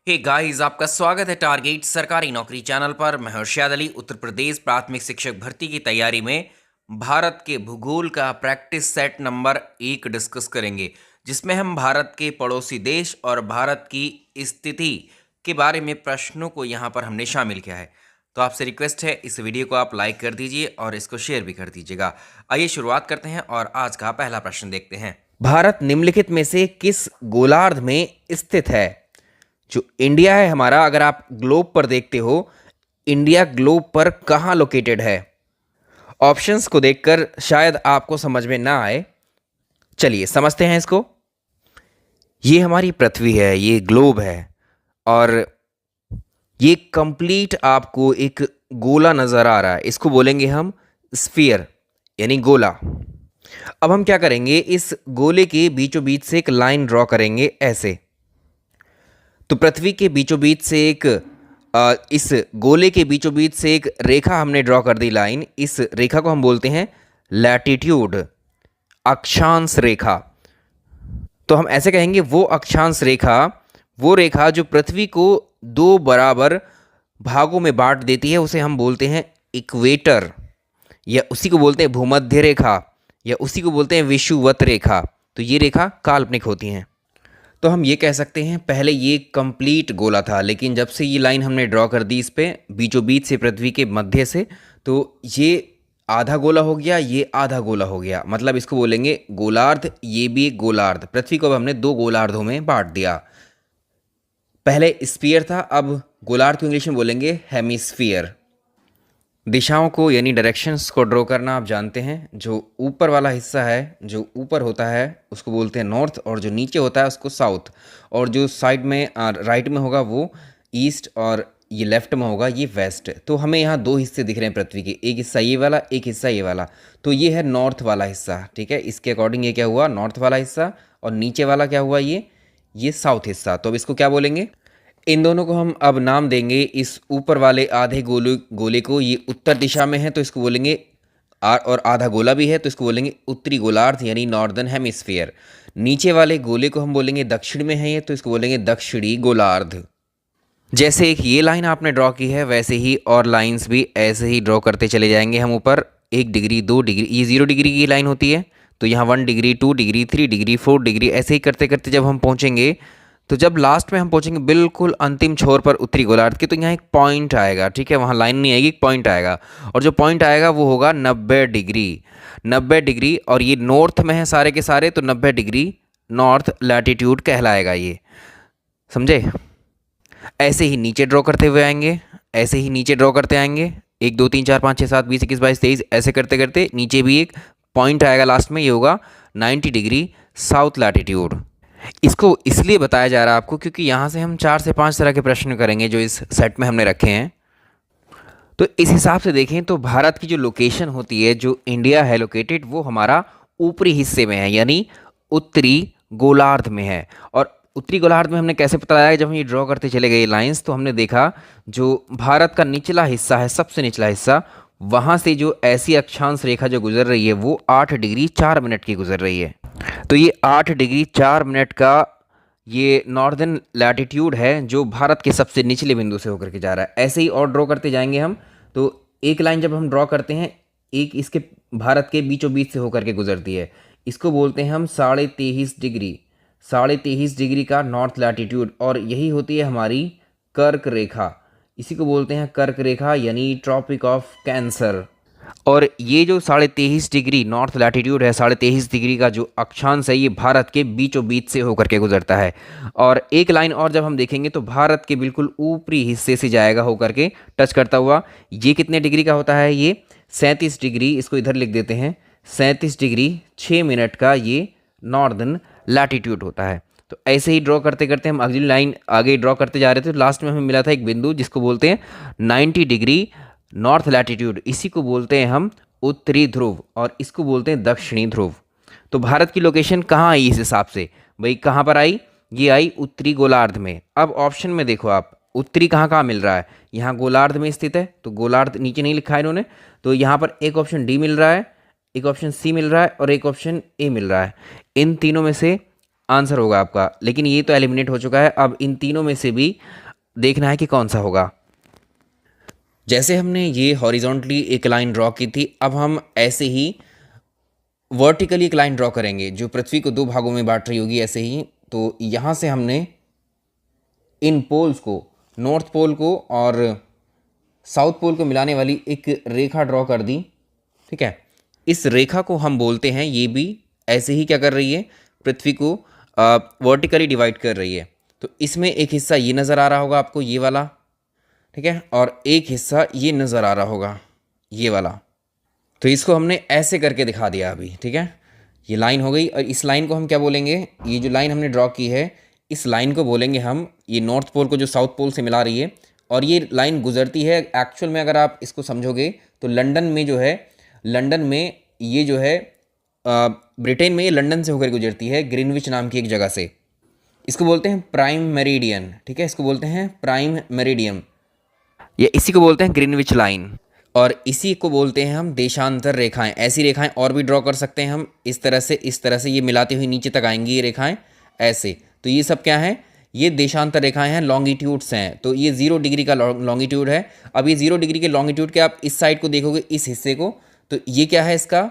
Hey guys, आपका स्वागत है टारगेट सरकारी नौकरी चैनल पर। मैं हर्षद अली उत्तर प्रदेश प्राथमिक शिक्षक भर्ती की तैयारी में भारत के भूगोल का प्रैक्टिस सेट नंबर 1 डिस्कस करेंगे, जिसमें हम भारत के पड़ोसी देश और भारत की स्थिति के बारे में प्रश्नों को यहाँ पर हमने शामिल किया है। तो आपसे रिक्वेस्ट है, इस वीडियो को आप लाइक कर दीजिए और इसको शेयर भी कर दीजिएगा। आइए शुरुआत करते हैं और आज का पहला प्रश्न देखते हैं। भारत निम्नलिखित में से किस गोलार्ध में स्थित है? जो इंडिया है हमारा, अगर आप ग्लोब पर देखते हो, इंडिया ग्लोब पर कहाँ लोकेटेड है? ऑप्शंस को देखकर शायद आपको समझ में ना आए, चलिए समझते हैं इसको। ये हमारी पृथ्वी है, ये ग्लोब है और ये कंप्लीट आपको एक गोला नज़र आ रहा है, इसको बोलेंगे हम स्फीयर यानी गोला। अब हम क्या करेंगे, इस गोले के बीचों बीच से एक लाइन ड्रॉ करेंगे ऐसे। तो पृथ्वी के बीचों बीच से एक इस गोले के बीचों बीच से एक रेखा हमने ड्रॉ कर दी, लाइन। इस रेखा को हम बोलते हैं लैटिट्यूड, अक्षांश रेखा। तो हम ऐसे कहेंगे वो अक्षांश रेखा, वो रेखा जो पृथ्वी को दो बराबर भागों में बांट देती है, उसे हम बोलते हैं इक्वेटर, या उसी को बोलते हैं भूमध्य रेखा, या उसी को बोलते हैं विषुवत रेखा। तो ये रेखा काल्पनिक होती हैं। तो हम ये कह सकते हैं पहले ये कंप्लीट गोला था, लेकिन जब से ये लाइन हमने ड्रॉ कर दी इस पे बीचों बीच से पृथ्वी के मध्य से, तो ये आधा गोला हो गया, ये आधा गोला हो गया। मतलब इसको बोलेंगे गोलार्ध, ये भी एक गोलार्ध। पृथ्वी को अब हमने दो गोलार्धों में बांट दिया। पहले स्फीयर था, अब गोलार्ध को इंग्लिश में बोलेंगे हेमिस्फीयर। दिशाओं को यानी डायरेक्शंस को ड्रॉ करना आप जानते हैं। जो ऊपर वाला हिस्सा है, जो ऊपर होता है उसको बोलते हैं नॉर्थ, और जो नीचे होता है उसको साउथ, और जो साइड में राइट में होगा वो ईस्ट, और ये लेफ्ट में होगा ये वेस्ट। तो हमें यहाँ दो हिस्से दिख रहे हैं पृथ्वी के, एक हिस्सा ये वाला, एक हिस्सा ये वाला। तो ये है नॉर्थ वाला हिस्सा, ठीक है। इसके अकॉर्डिंग ये क्या हुआ, नॉर्थ वाला हिस्सा, और नीचे वाला क्या हुआ, ये साउथ हिस्सा। तो अब इसको क्या बोलेंगे, इन दोनों को हम अब नाम देंगे। इस ऊपर वाले आधे गोले को, ये उत्तर दिशा में है तो इसको बोलेंगे और आधा गोला भी है तो इसको बोलेंगे उत्तरी गोलार्ध यानी नॉर्दर्न हेमिस्फीयर। नीचे वाले गोले को हम बोलेंगे दक्षिण में है ये, तो इसको बोलेंगे दक्षिणी गोलार्ध। जैसे एक ये लाइन आपने ड्रॉ की है, वैसे ही और लाइंस भी ऐसे ही ड्रॉ करते चले जाएंगे हम ऊपर। 1 डिग्री, 2 डिग्री, ये 0 डिग्री की लाइन होती है, तो यहाँ 1 डिग्री, 2 डिग्री, 3 डिग्री, 4 डिग्री, ऐसे ही करते करते जब हम पहुँचेंगे, तो जब लास्ट में हम पहुंचेंगे बिल्कुल अंतिम छोर पर उत्तरी गोलार्ध के, तो यहाँ एक पॉइंट आएगा, ठीक है। वहाँ लाइन नहीं आएगी, एक पॉइंट आएगा, और जो पॉइंट आएगा वो होगा 90 डिग्री। 90 डिग्री, और ये नॉर्थ में है सारे के सारे, तो 90 डिग्री नॉर्थ लैटिट्यूड कहलाएगा ये, समझे। ऐसे ही नीचे ड्रॉ करते हुए आएंगे, ऐसे ही नीचे ड्रॉ करते आएंगे, 1 2 3 4 5 6 7 20 21 22 23, ऐसे करते करते नीचे भी एक पॉइंट आएगा लास्ट में, ये होगा 90 डिग्री साउथ लैटिट्यूड। इसको इसलिए बताया जा रहा है आपको क्योंकि यहाँ से हम 4 से 5 तरह के प्रश्न करेंगे जो इस सेट में हमने रखे हैं। तो इस हिसाब से देखें तो भारत की जो लोकेशन होती है, जो इंडिया है लोकेटेड, वो हमारा ऊपरी हिस्से में है, यानी उत्तरी गोलार्ध में है। और उत्तरी गोलार्ध में हमने कैसे पता लगाया, जब हम ये ड्रॉ करते चले गए लाइंस, तो हमने देखा जो भारत का निचला हिस्सा है, सबसे निचला हिस्सा, वहाँ से जो ऐसी अक्षांश रेखा जो गुजर रही है वो 8 डिग्री 4 मिनट की गुजर रही है। तो ये 8 डिग्री 4 मिनट का ये नॉर्दर्न लैटिट्यूड है जो भारत के सबसे निचले बिंदु से होकर के जा रहा है। ऐसे ही और ड्रॉ करते जाएंगे हम। तो एक लाइन जब हम ड्रॉ करते हैं, एक इसके भारत के बीचों बीच से होकर के गुजरती है, इसको बोलते हैं हम 23.5 डिग्री। 23.5 डिग्री का नॉर्थ लैटिट्यूड, और यही होती है हमारी कर्क रेखा। इसी को बोलते हैं कर्क रेखा यानी ट्रॉपिक ऑफ कैंसर। और ये जो 23.5 डिग्री नॉर्थ लैटिट्यूड है, 23.5 डिग्री का जो अक्षांश है, ये भारत के बीचों बीच से होकर के गुजरता है। और एक लाइन और जब हम देखेंगे तो भारत के बिल्कुल ऊपरी हिस्से से जाएगा होकर के टच करता हुआ। ये कितने डिग्री का होता है, ये 37 डिग्री, इसको इधर लिख देते हैं, 37 डिग्री 6 मिनट का ये नॉर्दर्न लैटिट्यूड होता है। तो ऐसे ही ड्रॉ करते करते हम अगली लाइन आगे ड्रॉ करते जा रहे थे, तो लास्ट में हमें मिला था एक बिंदु जिसको बोलते हैं 90 डिग्री नॉर्थ लैटिट्यूड। इसी को बोलते हैं हम उत्तरी ध्रुव, और इसको बोलते हैं दक्षिणी ध्रुव। तो भारत की लोकेशन कहाँ आई इस हिसाब से, भाई कहाँ पर आई, ये आई उत्तरी गोलार्ध में। अब ऑप्शन में देखो आप, उत्तरी कहाँ कहाँ मिल रहा है, यहाँ गोलार्ध में स्थित है, तो गोलार्ध नीचे नहीं लिखा है इन्होंने, तो यहाँ पर एक ऑप्शन डी मिल रहा है, एक ऑप्शन सी मिल रहा है, और एक ऑप्शन ए मिल रहा है। इन तीनों में से आंसर होगा आपका। लेकिन ये तो एलिमिनेट हो चुका है। अब इन तीनों में से भी देखना है कि कौन सा होगा। जैसे हमने ये हॉरिजॉन्टली एक लाइन ड्रॉ की थी, अब हम ऐसे ही वर्टिकली एक लाइन ड्रॉ करेंगे जो पृथ्वी को दो भागों में बांट रही होगी ऐसे ही। तो यहाँ से हमने इन पोल्स को, नॉर्थ पोल को और साउथ पोल को मिलाने वाली एक रेखा ड्रॉ कर दी। ठीक है, इस रेखा को हम बोलते हैं, ये भी ऐसे ही क्या कर रही है, पृथ्वी को वर्टिकली डिवाइड कर रही है। तो इसमें एक हिस्सा ये नज़र आ रहा होगा आपको, ये वाला। ठीक है, और एक हिस्सा ये नज़र आ रहा होगा, ये वाला। तो इसको हमने ऐसे करके दिखा दिया अभी। ठीक है, ये लाइन हो गई। और इस लाइन को हम क्या बोलेंगे, ये जो लाइन हमने ड्रॉ की है, इस लाइन को बोलेंगे हम, ये नॉर्थ पोल को जो साउथ पोल से मिला रही है। और ये लाइन गुजरती है एक्चुअल में, अगर आप इसको समझोगे तो लंदन में जो है, लंदन में ये जो है ब्रिटेन में ये लंदन से होकर गुजरती है, ग्रीनविच नाम की एक जगह से। इसको बोलते हैं प्राइम मेरिडियन। ठीक है, इसको बोलते हैं प्राइम मेरिडियन, या इसी को बोलते हैं ग्रीनविच लाइन। और इसी को बोलते हैं हम देशांतर रेखाएं। ऐसी रेखाएं और भी ड्रॉ कर सकते हैं हम, इस तरह से, इस तरह से ये मिलाती हुई नीचे तक आएंगी ये रेखाएं ऐसे। तो ये सब क्या है, ये देशांतर रेखाएं हैं, लॉन्गिट्यूड्स हैं। तो ये 0 डिग्री का लॉन्गिट्यूड है। अब ये 0 डिग्री के लॉन्गिट्यूड के आप इस साइड को देखोगे, इस हिस्से को, तो ये क्या है इसका,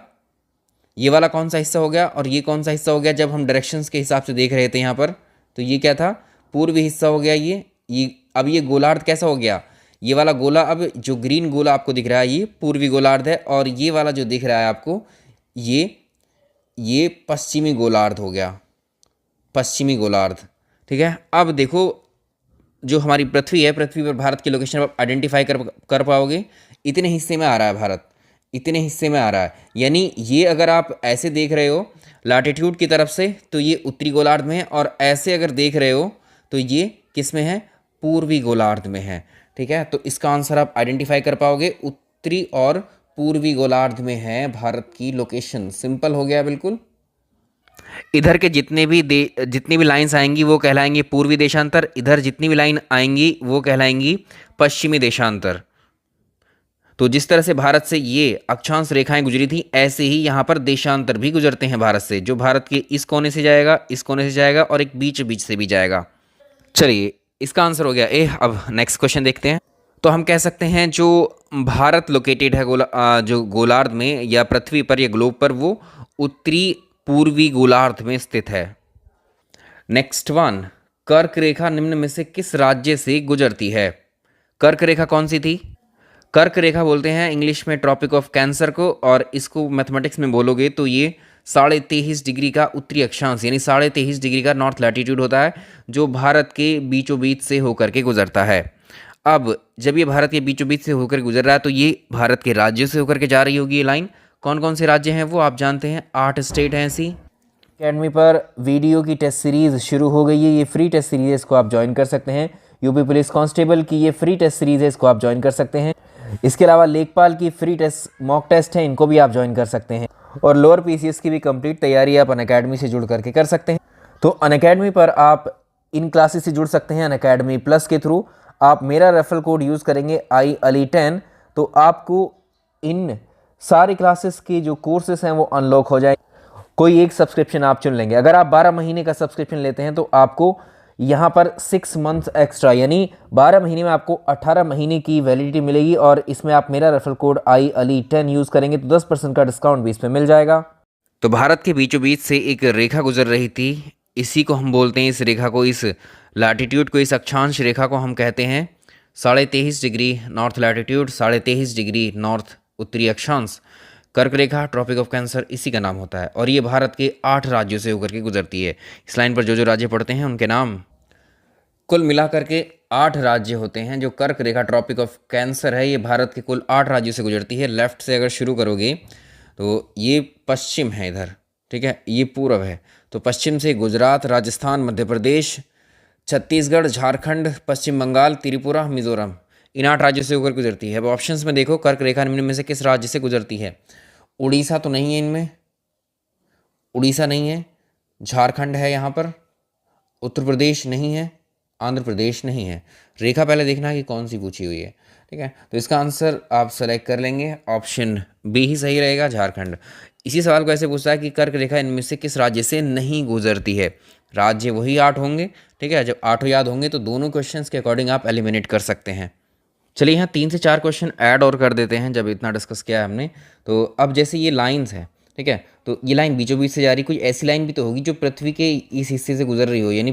ये वाला कौन सा हिस्सा हो गया और ये कौन सा हिस्सा हो गया। जब हम डायरेक्शंस के हिसाब से देख रहे थे यहाँ पर, तो ये क्या था, पूर्वी हिस्सा हो गया ये। अब ये गोलार्ध कैसा हो गया, ये वाला गोला, अब जो ग्रीन गोला आपको दिख रहा है ये पूर्वी गोलार्ध है, और ये वाला जो दिख रहा है आपको, ये पश्चिमी गोलार्ध हो गया, पश्चिमी गोलार्ध। ठीक है, अब देखो जो हमारी पृथ्वी है, पृथ्वी पर भारत की लोकेशन आप आइडेंटिफाई कर पाओगे। इतने हिस्से में आ रहा है भारत, इतने हिस्से में आ रहा है। यानी ये अगर आप ऐसे देख रहे हो लैटिट्यूड की तरफ से, तो ये उत्तरी गोलार्ध में है, और ऐसे अगर देख रहे हो तो ये किस में है, पूर्वी गोलार्ध में है। ठीक है, तो इसका आंसर आप आइडेंटिफाई कर पाओगे, उत्तरी और पूर्वी गोलार्ध में है भारत की लोकेशन। सिंपल हो गया बिल्कुल। इधर के जितनी भी लाइंस आएंगी वो कहलाएंगी पूर्वी देशांतर, इधर जितनी भी लाइन आएंगी वो कहलाएंगी पश्चिमी देशांतर। तो जिस तरह से भारत से ये अक्षांश रेखाएं गुजरी थी, ऐसे ही यहाँ पर देशांतर भी गुजरते हैं भारत से, जो भारत के इस कोने से जाएगा, इस कोने से जाएगा, और एक बीच बीच से भी जाएगा। चलिए, इसका आंसर हो गया ए। अब नेक्स्ट क्वेश्चन देखते हैं। तो हम कह सकते हैं जो भारत लोकेटेड है जो गोलार्ध में या पृथ्वी पर या ग्लोब पर, वो उत्तरी पूर्वी गोलार्ध में स्थित है। नेक्स्ट वन, कर्क रेखा निम्न में से किस राज्य से गुजरती है। कर्क रेखा कौन सी थी, कर्क रेखा बोलते हैं इंग्लिश में ट्रॉपिक ऑफ कैंसर को, और इसको मैथमेटिक्स में बोलोगे तो ये 23.5 डिग्री का उत्तरी अक्षांश, यानी 23.5 डिग्री का नॉर्थ लैटिट्यूड होता है, जो भारत के बीचों बीच से होकर के गुजरता है। अब जब ये भारत के बीचों बीच से होकर गुजर रहा है, तो ये भारत के राज्यों से होकर के जा रही होगी ये लाइन। कौन कौन से राज्य हैं वो आप जानते हैं, 8 स्टेट हैं ऐसी। अकेडमी पर वीडियो की टेस्ट सीरीज़ शुरू हो गई है, ये फ्री टेस्ट सीरीज़ है, इसको आप ज्वाइन कर सकते हैं। यूपी पुलिस कांस्टेबल की ये फ्री टेस्ट सीरीज़ है, इसको आप ज्वाइन कर सकते हैं। इसके अलावा लेखपाल की फ्री टेस्ट मॉक टेस्ट है, इनको भी आप ज्वाइन कर सकते हैं। और लोअर पीसीएस की भी कंप्लीट तैयारी आप अनअकैडमी से जुड़ करके कर सकते हैं। तो अनअकैडमी पर आप इन क्लासेस से जुड़ सकते हैं। अनअकैडमी प्लस के थ्रू आप मेरा रेफरल कोड यूज़ करेंगे IALI10, तो आपको इन सारी क्लासेस के जो कोर्सेस हैं वो अनलॉक हो जाए। कोई एक सब्सक्रिप्शन आप चुन लेंगे। अगर आप 12 महीने का सब्सक्रिप्शन लेते हैं तो आपको यहाँ पर 6 मंथ्स एक्स्ट्रा, यानी 12 महीने में आपको 18 महीने की वैलिडिटी मिलेगी, और इसमें आप मेरा रेफरल कोड IALI10 यूज़ करेंगे तो 10% का डिस्काउंट भी इसमें मिल जाएगा। तो भारत के बीचों बीच से एक रेखा गुजर रही थी, इसी को हम बोलते हैं, इस रेखा को, इस लैटिट्यूड को, इस अक्षांश रेखा को हम कहते हैं 23.5 degree north latitude, 23.5 degree north उत्तरी अक्षांश। कर्क रेखा, ट्रॉपिक ऑफ कैंसर, इसी का नाम होता है, और ये भारत के 8 राज्यों से होकर के गुजरती है। इस लाइन पर जो जो राज्य पड़ते हैं उनके नाम, कुल मिलाकर के 8 राज्य होते हैं। जो कर्क रेखा, ट्रॉपिक ऑफ कैंसर है, ये भारत के कुल 8 राज्यों से गुजरती है। लेफ्ट से अगर शुरू करोगे तो ये पश्चिम है इधर, ठीक है, ये पूर्व है। तो पश्चिम से गुजरात, राजस्थान, मध्य प्रदेश, छत्तीसगढ़, झारखंड, पश्चिम बंगाल, त्रिपुरा, मिजोरम, इन 8 राज्यों से होकर गुजरती है। अब ऑप्शंस में देखो, कर्क रेखा निम्न में से किस राज्य से गुजरती है। उड़ीसा तो नहीं है इनमें, उड़ीसा नहीं है, झारखंड है यहाँ पर, उत्तर प्रदेश नहीं है, आंध्र प्रदेश नहीं है। रेखा पहले देखना है कि कौन सी पूछी हुई है, ठीक है। तो इसका आंसर आप सेलेक्ट कर लेंगे, ऑप्शन बी ही सही रहेगा, झारखंड। इसी सवाल को ऐसे पूछता है कि कर्क रेखा इनमें से किस राज्य से नहीं गुजरती है। राज्य वही 8 होंगे, ठीक है। जब 8 याद होंगे तो दोनों क्वेश्चंस के अकॉर्डिंग आप एलिमिनेट कर सकते हैं। चलिए यहाँ 3 से 4 क्वेश्चन ऐड और कर देते हैं, जब इतना डिस्कस किया है हमने। तो अब जैसे ये लाइंस है, ठीक है, तो ये लाइन बीचों बीच से जा रही, कोई ऐसी लाइन भी तो होगी जो पृथ्वी के इस हिस्से से गुजर रही हो, यानी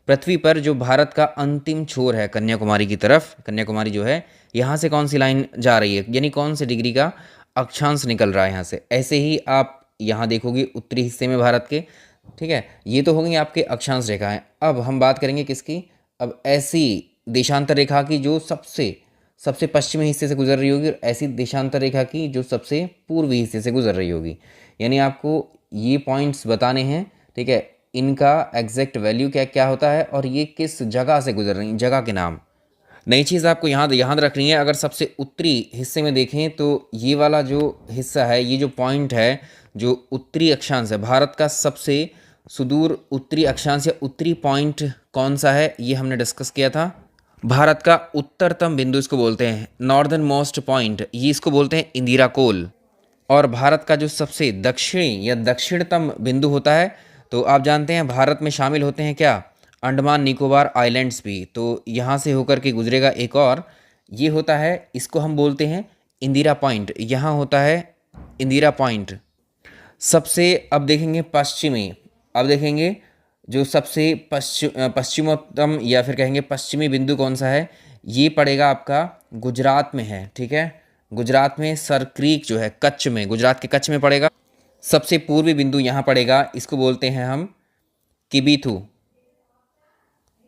पृथ्वी पर जो भारत का अंतिम छोर है कन्याकुमारी की तरफ, कन्याकुमारी जो है, यहाँ से कौन सी लाइन जा रही है, यानी कौन से डिग्री का अक्षांश निकल रहा है यहाँ से। ऐसे ही आप यहाँ देखोगे उत्तरी हिस्से में भारत के, ठीक है, ये तो हो गई आपके अक्षांश रेखाएं। अब हम बात करेंगे किसकी, अब ऐसी देशांतर रेखा की जो सबसे सबसे पश्चिमी हिस्से से गुजर रही होगी, और ऐसी देशांतर रेखा की जो सबसे पूर्वी हिस्से से गुजर रही होगी। यानी आपको ये पॉइंट्स बताने हैं, ठीक है, इनका एग्जैक्ट वैल्यू क्या क्या होता है और ये किस जगह से गुजर रही हैं, जगह के नाम। नई चीज़ आपको याद रखनी है, अगर सबसे उत्तरी हिस्से में देखें तो ये वाला जो हिस्सा है, ये जो पॉइंट है, जो उत्तरी अक्षांश है, भारत का सबसे सुदूर उत्तरी अक्षांश या उत्तरी पॉइंट कौन सा है, ये हमने डिस्कस किया था। भारत का उत्तरतम बिंदु इसको बोलते हैं, नॉर्दर्न मोस्ट पॉइंट, ये इसको बोलते हैं इंदिरा कोल। और भारत का जो सबसे दक्षिणी या दक्षिणतम बिंदु होता है, तो आप जानते हैं भारत में शामिल होते हैं क्या, अंडमान निकोबार आइलैंड्स भी। तो यहाँ से होकर के गुजरेगा एक और, ये होता है, इसको हम बोलते हैं इंदिरा पॉइंट। यहाँ होता है इंदिरा पॉइंट। सबसे अब देखेंगे पश्चिमी, अब देखेंगे जो सबसे पश्चिमोत्तम या फिर कहेंगे पश्चिमी बिंदु कौन सा है, ये पड़ेगा आपका गुजरात में है, ठीक है। गुजरात में सर क्रीक जो है, कच्छ में, गुजरात के कच्छ में पड़ेगा। सबसे पूर्वी बिंदु यहाँ पड़ेगा, इसको बोलते हैं हम किबीथू,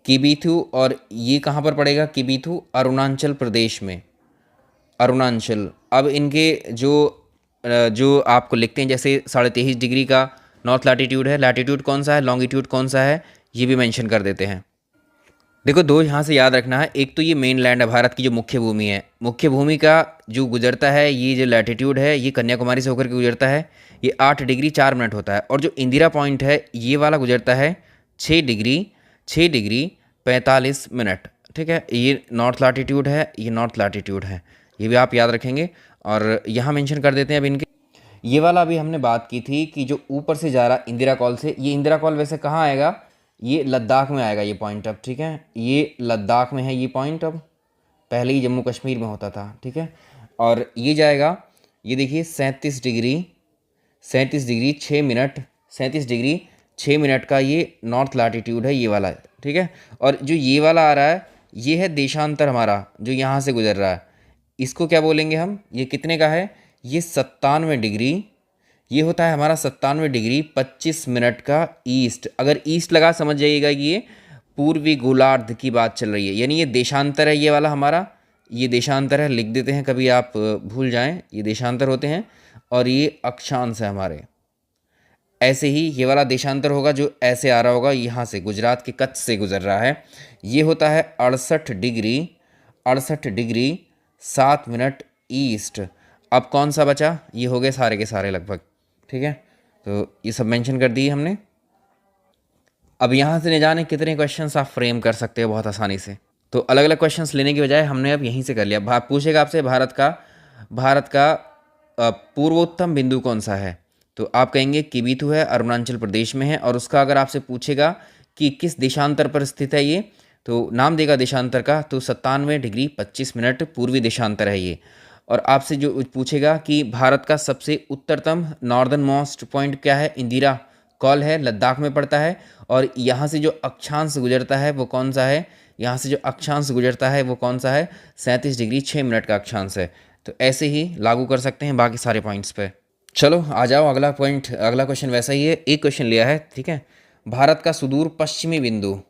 किबीथू। और ये कहाँ पर पड़ेगा किबीथू, अरुणाचल प्रदेश में, अरुणाचल। अब इनके जो आपको लिखते हैं, जैसे 23.5 डिग्री का नॉर्थ लैटिट्यूड है, लैटिट्यूड कौन सा है, लॉन्गिट्यूड कौन सा है, ये भी मेंशन कर देते हैं। देखो दो यहाँ से याद रखना है, एक तो ये मेन लैंड है भारत की, जो मुख्य भूमि है, मुख्य भूमि का जो गुजरता है, ये जो लैटिट्यूड है, ये कन्याकुमारी से होकर के गुजरता है, ये 8 डिग्री 4 मिनट होता है। और जो इंदिरा पॉइंट है, ये वाला गुजरता है 6 डिग्री 45 मिनट, ठीक है। ये नॉर्थ लैटिट्यूड है, ये नॉर्थ लैटिट्यूड है, ये भी आप याद रखेंगे। और यहाँ मेंशन कर देते हैं अब इनके। ये वाला अभी हमने बात की थी कि जो ऊपर से जा रहा इंदिरा कॉल से, ये इंदिरा कॉल वैसे कहाँ आएगा, ये लद्दाख में आएगा ये पॉइंट अब, ठीक है, ये लद्दाख में है ये पॉइंट अब, पहले ही जम्मू कश्मीर में होता था, ठीक है। और ये जाएगा, ये देखिए 37 डिग्री 6 मिनट, 37 डिग्री 6 मिनट का ये नॉर्थ लैटिट्यूड है, ये वाला, ठीक है। और जो ये वाला आ रहा है, ये है देशांतर हमारा, जो यहाँ से गुजर रहा है, इसको क्या बोलेंगे हम, ये कितने का है, ये 97 डिग्री, ये होता है हमारा 97 डिग्री 25 मिनट का ईस्ट। अगर ईस्ट लगा समझ जाइएगा कि ये पूर्वी गोलार्ध की बात चल रही है, यानी ये देशांतर है, ये वाला हमारा, ये देशांतर है, लिख देते हैं कभी आप भूल जाएं, ये देशांतर होते हैं। और ये अक्षांश है हमारे, ऐसे ही ये वाला देशांतर होगा जो ऐसे आ रहा होगा, यहाँ से गुजरात के कच्छ से गुजर रहा है, ये होता है 68 डिग्री 7 मिनट ईस्ट। अब कौन सा बचा, ये हो गए सारे के सारे लगभग, ठीक है। तो ये सब मेंशन कर दिए हमने। अब यहाँ से न जाने कितने क्वेश्चंस आप फ्रेम कर सकते हो बहुत आसानी से। तो अलग अलग क्वेश्चंस लेने की बजाय हमने अब यहीं से कर लिया। पूछेगा आपसे भारत का पूर्वोत्तम बिंदु कौन सा है, तो आप कहेंगे किबीथू है, अरुणाचल प्रदेश में है। और उसका अगर आपसे पूछेगा कि किस देशांतर पर स्थित है ये, तो नाम देगा देशांतर का, तो 97 डिग्री 25 मिनट पूर्वी देशांतर है ये। और आपसे जो पूछेगा कि भारत का सबसे उत्तरतम नॉर्दर्न मोस्ट पॉइंट क्या है, इंदिरा कॉल है, लद्दाख में पड़ता है। और यहाँ से जो अक्षांश गुजरता है वो कौन सा है, यहाँ से जो अक्षांश गुजरता है वो कौन सा है, 37 डिग्री 6 मिनट का अक्षांश है। तो ऐसे ही लागू कर सकते हैं बाकी सारे पॉइंट्स पे। चलो आ जाओ, अगला पॉइंट, अगला क्वेश्चन वैसा ही है, एक क्वेश्चन लिया है, ठीक है। भारत का सुदूर पश्चिमी बिंदु,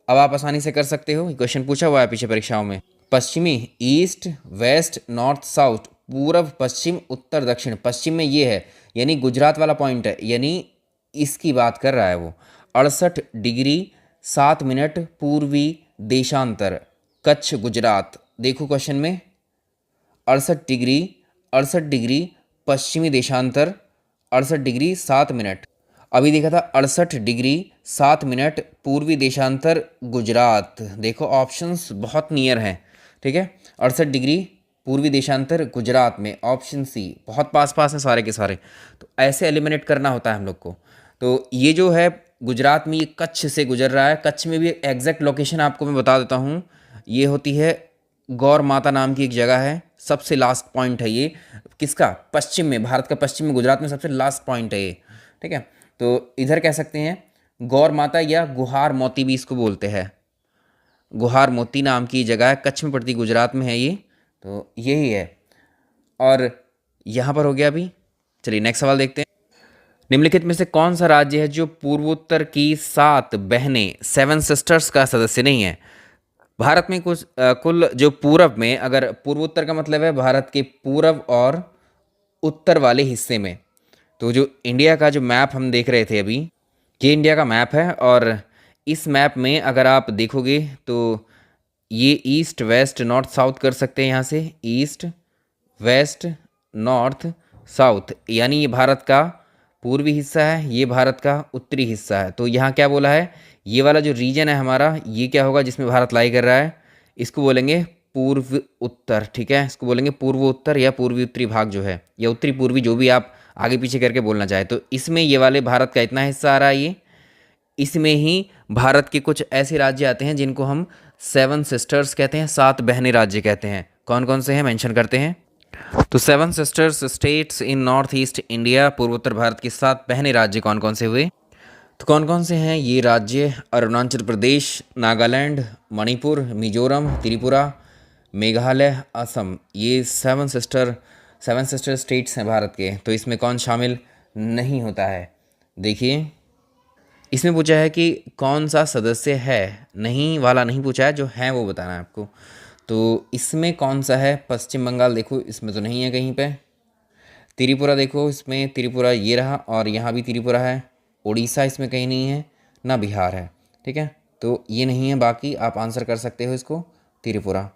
अब आप आसानी से कर सकते हो, क्वेश्चन पूछा हुआ है पीछे परीक्षाओं में। पश्चिमी, ईस्ट वेस्ट नॉर्थ साउथ, पूर्व पश्चिम उत्तर दक्षिण, पश्चिम में ये है, यानी गुजरात वाला पॉइंट है, यानी इसकी बात कर रहा है वो। 68 डिग्री 7 मिनट पूर्वी देशांतर, कच्छ गुजरात। देखो क्वेश्चन में 68 डिग्री पश्चिमी देशांतर, 68 डिग्री 7 मिनट। अभी देखा था 68 डिग्री 7 मिनट पूर्वी देशांतर गुजरात। देखो ऑप्शंस बहुत नियर हैं, ठीक है। 68 डिग्री पूर्वी देशांतर गुजरात में ऑप्शन सी, बहुत पास पास है सारे के सारे। तो ऐसे एलिमिनेट करना होता है हम लोग को। तो ये जो है गुजरात में, ये कच्छ से गुजर रहा है। कच्छ में भी एग्जैक्ट लोकेशन आपको मैं बता देता हूँ। ये होती है गौर माता नाम की एक जगह है, सबसे लास्ट पॉइंट है ये। किसका? पश्चिम में, भारत का पश्चिम में, गुजरात में सबसे लास्ट पॉइंट है ये, ठीक है। तो इधर कह सकते हैं गौर माता या गुहार मोती भी इसको बोलते हैं। गुहार मोती नाम की जगह है, कच्छ में पड़ती, गुजरात में है ये। तो यही है। और यहाँ पर हो गया अभी। चलिए नेक्स्ट सवाल देखते हैं। निम्नलिखित में से कौन सा राज्य है जो पूर्वोत्तर की 7 बहनें, 7 सिस्टर्स का सदस्य नहीं है? भारत में कुछ कुल जो पूरब में, अगर पूर्वोत्तर का मतलब है भारत के पूरब और उत्तर वाले हिस्से में। तो जो इंडिया का जो मैप हम देख रहे थे अभी, ये इंडिया का मैप है। और इस मैप में अगर आप देखोगे तो ये ईस्ट वेस्ट नॉर्थ साउथ कर सकते हैं यहाँ से, ईस्ट वेस्ट नॉर्थ साउथ, यानी ये भारत का पूर्वी हिस्सा है, ये भारत का उत्तरी हिस्सा है। तो यहाँ क्या बोला है, ये वाला जो रीजन है हमारा, ये क्या होगा जिसमें भारत लाई कर रहा है, इसको बोलेंगे पूर्व उत्तर, ठीक है। इसको बोलेंगे पूर्व उत्तर या पूर्वी उत्तरी भाग जो है, या उत्तरी पूर्वी, जो भी आप आगे पीछे करके बोलना चाहे। तो इसमें ये वाले भारत का इतना हिस्सा आ रहा है ये। इसमें ही भारत के कुछ ऐसे राज्य आते हैं जिनको हम 7 सिस्टर्स कहते हैं, 7 बहनें राज्य कहते हैं। कौन कौन से हैं मेंशन करते हैं। तो 7 sisters states in north east India, पूर्वोत्तर भारत के 7 बहने राज्य कौन कौन से हुए? तो कौन कौन से हैं ये राज्य? अरुणाचल प्रदेश, नागालैंड, मणिपुर, मिजोरम, त्रिपुरा, मेघालय, असम। ये 7 सिस्टर स्टेट्स हैं भारत के। तो इसमें कौन शामिल नहीं होता है? देखिए, इसमें पूछा है कि कौन सा सदस्य है, नहीं वाला नहीं पूछा है, जो है वो बताना है आपको। तो इसमें कौन सा है? पश्चिम बंगाल देखो, इसमें तो नहीं है कहीं पे। त्रिपुरा देखो, इसमें त्रिपुरा ये रहा, और यहाँ भी त्रिपुरा है। उड़ीसा इसमें कहीं नहीं है, ना बिहार है, ठीक है। तो ये नहीं है, बाकी आप आंसर कर सकते हो इसको त्रिपुरा।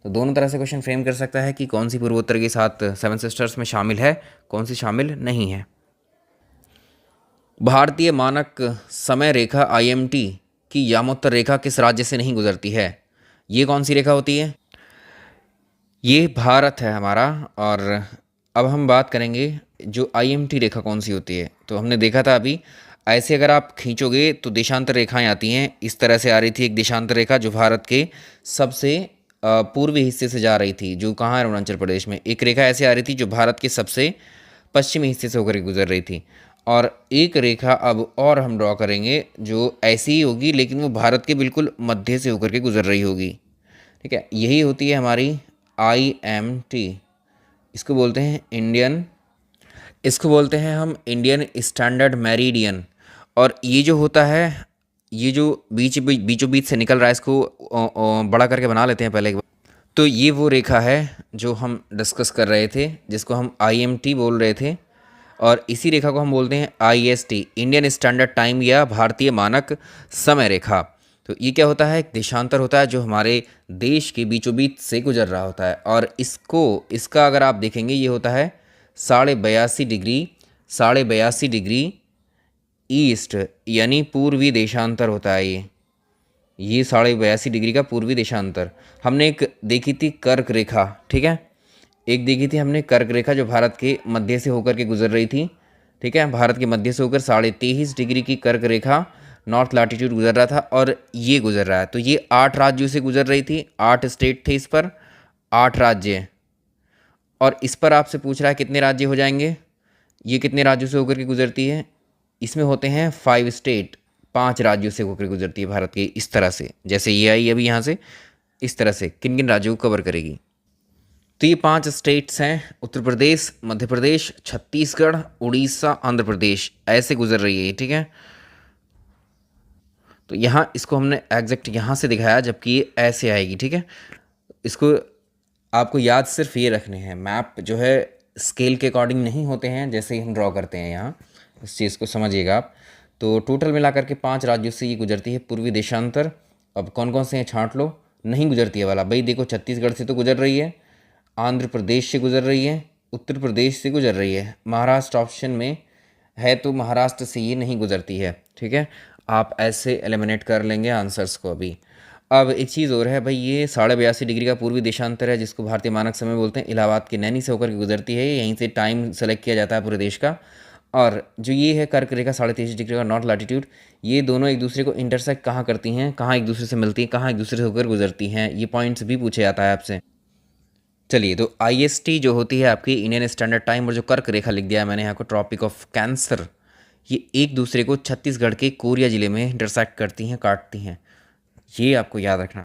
तो दोनों तरह से क्वेश्चन फ्रेम कर सकता है कि कौन सी पूर्वोत्तर के साथ 7 सिस्टर्स में शामिल है, कौन सी शामिल नहीं है। भारतीय मानक समय रेखा IMT की यामोत्तर रेखा किस राज्य से नहीं गुजरती है? ये कौन सी रेखा होती है? ये भारत है हमारा। और अब हम बात करेंगे जो IMT रेखा कौन सी होती है। तो हमने देखा था अभी, ऐसे अगर आप खींचोगे तो देशांतर रेखाएं आती हैं। इस तरह से आ रही थी एक देशांतर रेखा जो भारत के सबसे पूर्वी हिस्से से जा रही थी, जो कहाँ है, अरुणाचल प्रदेश में। एक रेखा ऐसे आ रही थी जो भारत के सबसे पश्चिमी हिस्से से होकर के गुजर रही थी। और एक रेखा अब और हम ड्रॉ करेंगे जो ऐसी ही होगी, लेकिन वो भारत के बिल्कुल मध्य से होकर के गुजर रही होगी, ठीक है। यही होती है हमारी IMT। इसको बोलते हैं इंडियन, इसको बोलते हैं हम इंडियन स्टैंडर्ड मेरिडियन। और ये जो होता है, ये जो बीचों बीच से निकल रहा है, इसको बड़ा करके बना लेते हैं पहले एक बार। तो ये वो रेखा है जो हम डिस्कस कर रहे थे, जिसको हम IMT बोल रहे थे। और इसी रेखा को हम बोलते हैं IST, इंडियन स्टैंडर्ड टाइम या भारतीय मानक समय रेखा। तो ये क्या होता है? एक देशांतर होता है जो हमारे देश के बीचों बीच से गुजर रहा होता है। और इसका अगर आप देखेंगे, ये होता है 82.5 डिग्री ईस्ट, यानी पूर्वी देशांतर होता है ये 82.5 डिग्री का पूर्वी देशांतर। हमने एक देखी थी कर्क रेखा, ठीक है। एक देखी थी हमने कर्क रेखा जो भारत के मध्य से होकर के गुजर रही थी, ठीक है। भारत के मध्य से होकर 23.5 डिग्री की कर्क रेखा नॉर्थ लैटिट्यूड गुजर रहा था, और ये गुजर रहा है। तो ये 8 राज्यों से गुजर रही थी, 8 स्टेट थे इस पर, 8 राज्य। और इस पर आपसे पूछ रहा है कितने राज्य हो जाएंगे, ये कितने राज्यों से होकर के गुजरती है? इसमें होते हैं 5 स्टेट, 5 राज्यों से होकर गुजरती है भारत की। इस तरह से, जैसे ये आई अभी यहाँ से, इस तरह से किन किन राज्यों को कवर करेगी? तो ये 5 स्टेट्स हैं, उत्तर प्रदेश, मध्य प्रदेश, छत्तीसगढ़, उड़ीसा, आंध्र प्रदेश, ऐसे गुजर रही है ये, ठीक है। तो यहाँ इसको हमने एग्जैक्ट यहाँ से दिखाया, जबकि ये ऐसे आएगी, ठीक है। इसको आपको याद सिर्फ ये रखने हैं, मैप जो है स्केल के अकॉर्डिंग नहीं होते हैं जैसे ही हम ड्रॉ करते हैं यहाँ, इस चीज़ को समझिएगा आप। तो टोटल मिला करके 5 राज्यों से ये गुजरती है पूर्वी देशांतर। अब कौन कौन से हैं छांट लो, नहीं गुजरती है वाला भाई। देखो, छत्तीसगढ़ से तो गुजर रही है, आंध्र प्रदेश से गुजर रही है, उत्तर प्रदेश से गुजर रही है, महाराष्ट्र ऑप्शन में है तो महाराष्ट्र से ये नहीं गुजरती है। ठीक है, आप ऐसे एलिमिनेट कर लेंगे आंसर्स को अभी। अब एक चीज़ और है भाई, ये 82.5 डिग्री का पूर्वी देशांतर है जिसको भारतीय मानक समय बोलते हैं। इलाहाबाद के नैनी से होकर के गुजरती है, यहीं से टाइम सेलेक्ट किया जाता है पूरे देश का। और जो ये है कर्क रेखा 23.5 डिग्री का नॉर्थ लैटिट्यूड, ये दोनों एक दूसरे को इंटरसेक्ट कहाँ करती हैं, कहाँ एक दूसरे से मिलती हैं, कहाँ एक दूसरे से होकर गुजरती हैं, ये पॉइंट्स भी पूछे जाता है आपसे। चलिए, तो IST जो होती है आपकी इंडियन स्टैंडर्ड टाइम, और जो कर्क रेखा लिख दिया है मैंने यहाँ को ट्रॉपिक ऑफ कैंसर, ये एक दूसरे को छत्तीसगढ़ के कोरिया ज़िले में इंटरसेक्ट करती हैं, काटती हैं। ये आपको याद रखना।